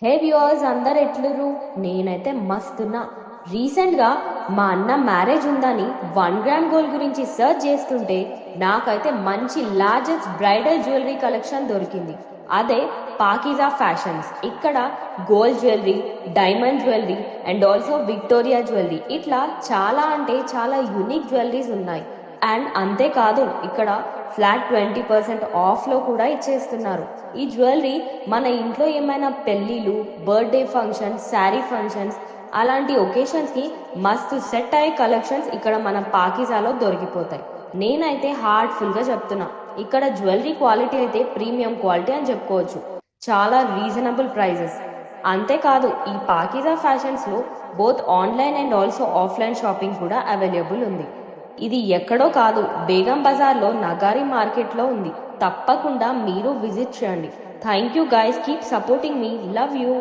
హే viewers అందరు ఎట్లురు నేనైతే మస్తున్నా రీసెంట్గా మా అన్న మ్యారేజ్ ఉందని 1 గ్రామ్ గోల్డ్ గురించి సెర్చ్ చేస్తుంటే నాకైతే మంచి లార్జెస్ట్ బ్రైడల్ జ్యువెలరీ కలెక్షన్ దొరికింది. అదే పాకిజా ఫ్యాషన్స్. ఇక్కడ gold jewellery, diamond jewellery and also Victoria jewellery ఇట్లా చాలా అంటే చాలా యూనిక్ జ్యువెలరీస్ ఉన్నాయి. అండ్ అంతేకాదు ఇక్కడ ఫ్లాట్ 20% ఆఫ్లో కూడా ఇచ్చేస్తున్నారు. ఈ జ్యువెలరీ మన ఇంట్లో ఏమైనా పెళ్ళిళ్ళు, బర్త్డే ఫంక్షన్స్, శారీ ఫంక్షన్స్ అలాంటి ఒకేషన్స్కి మస్తు సెట్ అయ్యే కలెక్షన్స్ ఇక్కడ మన పాకిజాలో దొరికిపోతాయి. నేనైతే హార్ట్ఫుల్గా చెప్తున్నా, ఇక్కడ జ్యువెలరీ క్వాలిటీ అయితే ప్రీమియం క్వాలిటీ అని చెప్పుకోవచ్చు. చాలా రీజనబుల్ ప్రైజెస్. అంతేకాదు ఈ పాకిజా ఫ్యాషన్స్లో both online and also offline shopping కూడా అవైలబుల్ ఉంది. ఇది ఎక్కడో కాదు, బేగం బజార్లో నగారి మార్కెట్లో ఉంది. తప్పకుండా మీరు విజిట్ చేయండి. Thank you guys, keep supporting me, love you.